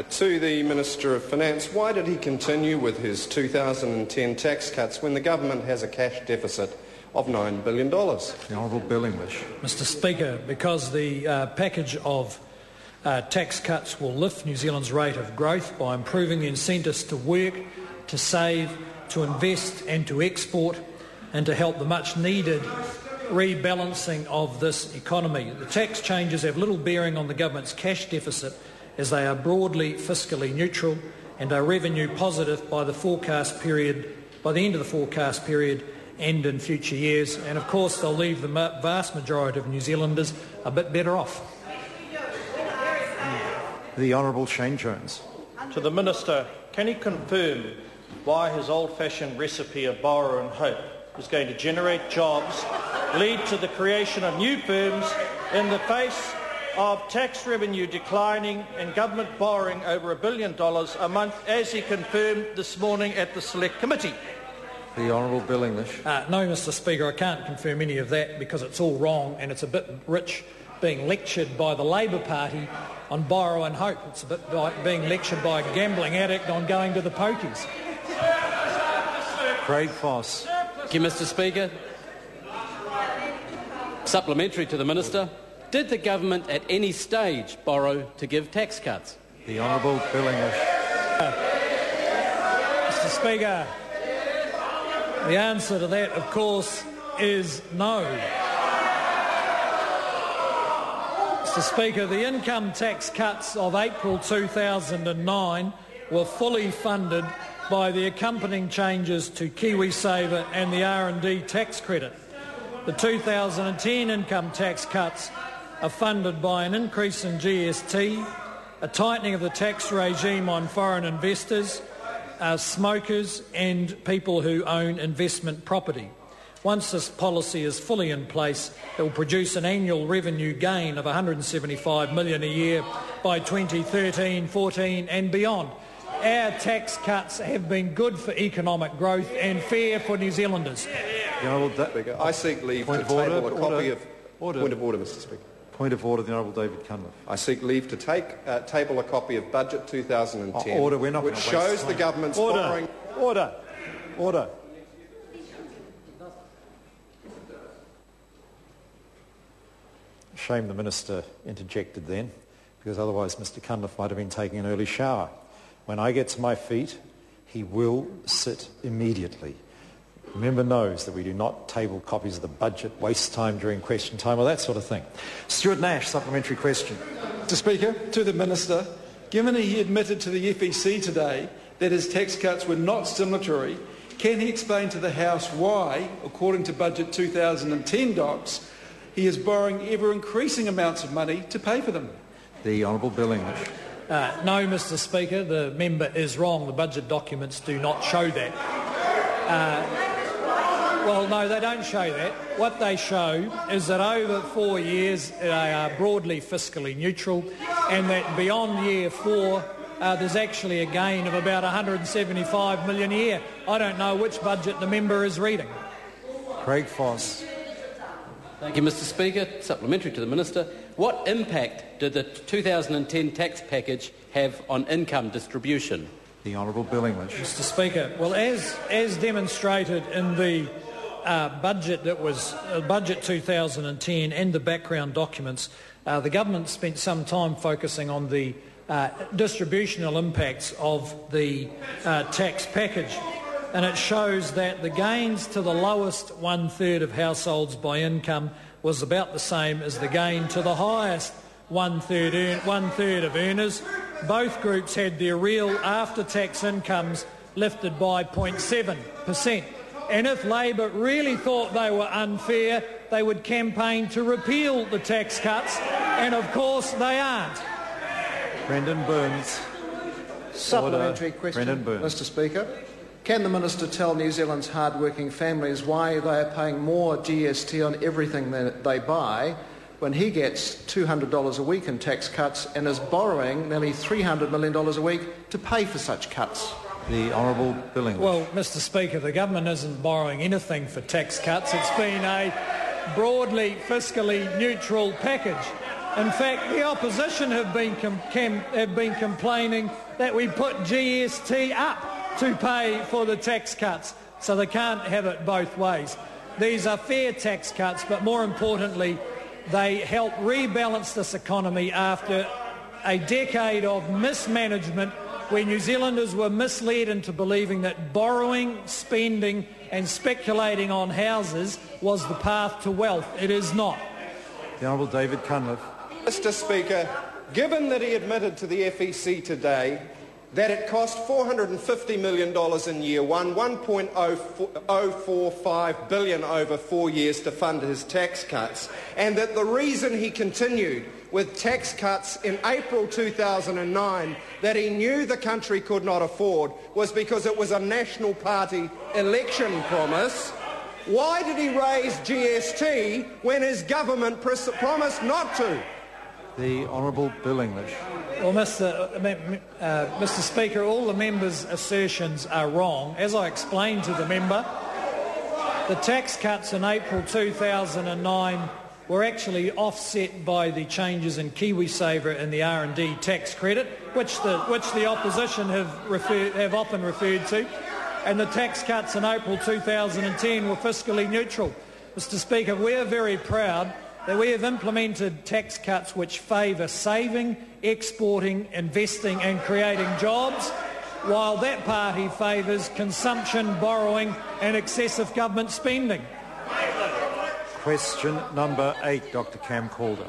To the Minister of Finance, why did he continue with his 2010 tax cuts when the government has a cash deficit of $9 billion? The Honourable Bill English. Mr Speaker, because the package of tax cuts will lift New Zealand's rate of growth by improving the incentives to work, to save, to invest and to export, and to help the much-needed rebalancing of this economy. The tax changes have little bearing on the government's cash deficit, as they are broadly fiscally neutral and are revenue positive by the end of the forecast period and in future years. And of course they'll leave the vast majority of New Zealanders a bit better off. The Honourable Shane Jones. To the Minister, can he confirm why his old-fashioned recipe of borrow and hope is going to generate jobs, lead to the creation of new firms in the face of tax revenue declining and government borrowing over $1 billion a month, as he confirmed this morning at the Select Committee? The Honourable Bill English. No, Mr Speaker, I can't confirm any of that because it's all wrong, and it's a bit rich being lectured by the Labour Party on borrow and hope. It's a bit like being lectured by a gambling addict on going to the pokies. Craig Foss. Thank you, Mr Speaker. Supplementary to the Minister. Did the government at any stage borrow to give tax cuts? The Honourable Bill English. Mr Speaker, the answer to that, of course, is no. Mr Speaker, the income tax cuts of April 2009 were fully funded by the accompanying changes to KiwiSaver and the R&D tax credit. The 2010 income tax cuts are funded by an increase in GST, a tightening of the tax regime on foreign investors, smokers and people who own investment property. Once this policy is fully in place, it will produce an annual revenue gain of $175 million a year by 2013, 14 and beyond. Our tax cuts have been good for economic growth and fair for New Zealanders. I seek leave to table a copy of... Point of order, Mr Speaker. Point of order, the Honourable David Cunliffe. I seek leave to table a copy of Budget 2010, order. We're not which shows the government's borrowing... Order. Shame the Minister interjected then, because otherwise Mr Cunliffe might have been taking an early shower. When I get to my feet, he will sit immediately. The member knows that we do not table copies of the budget, waste time during question time, or that sort of thing. Stuart Nash, supplementary question. Mr Speaker, to the Minister, given he admitted to the FEC today that his tax cuts were not stimulatory, can he explain to the House why, according to Budget 2010 docs, he is borrowing ever-increasing amounts of money to pay for them? The Honourable Bill English. No, Mr Speaker, the member is wrong. The budget documents do not show that. Well, no, they don't show that. What they show is that over 4 years they are broadly fiscally neutral, and that beyond year 4 there's actually a gain of about $175 million a year. I don't know which budget the member is reading. Craig Foss. Thank you, Mr Speaker. Supplementary to the Minister. What impact did the 2010 tax package have on income distribution? The Honourable Bill English. Mr Speaker, well, as demonstrated in the budget that was Budget 2010 and the background documents, the government spent some time focusing on the distributional impacts of the tax package, and it shows that the gains to the lowest one-third of households by income was about the same as the gain to the highest one-third of earners. Both groups had their real after-tax incomes lifted by 0.7%. And if Labor really thought they were unfair, they would campaign to repeal the tax cuts, and of course they aren't. Brendan Burns. Supplementary question, Brendan Burns. Mr Speaker. Can the Minister tell New Zealand's hard-working families why they are paying more GST on everything that they buy when he gets $200 a week in tax cuts and is borrowing nearly $300 million a week to pay for such cuts? The Honourable Bill English. Well, Mr Speaker, the government isn't borrowing anything for tax cuts. It's been a broadly fiscally neutral package. In fact, the opposition have been complaining that we put GST up to pay for the tax cuts, so they can't have it both ways. These are fair tax cuts, but more importantly, they help rebalance this economy after a decade of mismanagement where New Zealanders were misled into believing that borrowing, spending and speculating on houses was the path to wealth. It is not. The Honourable David Cunliffe. Mr Speaker, given that he admitted to the FEC today that it cost $450 million in year one, $1.045 billion over 4 years to fund his tax cuts, and that the reason he continued with tax cuts in April 2009 that he knew the country could not afford was because it was a National Party election promise, why did he raise GST when his government promised not to? The Honourable Bill English. Well, Mr Speaker, all the member's assertions are wrong. As I explained to the member, the tax cuts in April 2009 were actually offset by the changes in KiwiSaver and the R&D tax credit, which the opposition have often referred to, and the tax cuts in April 2010 were fiscally neutral. Mr Speaker, we are very proud that we have implemented tax cuts which favour saving, exporting, investing and creating jobs, while that party favours consumption, borrowing and excessive government spending. Question number 8, Dr Cam Calder.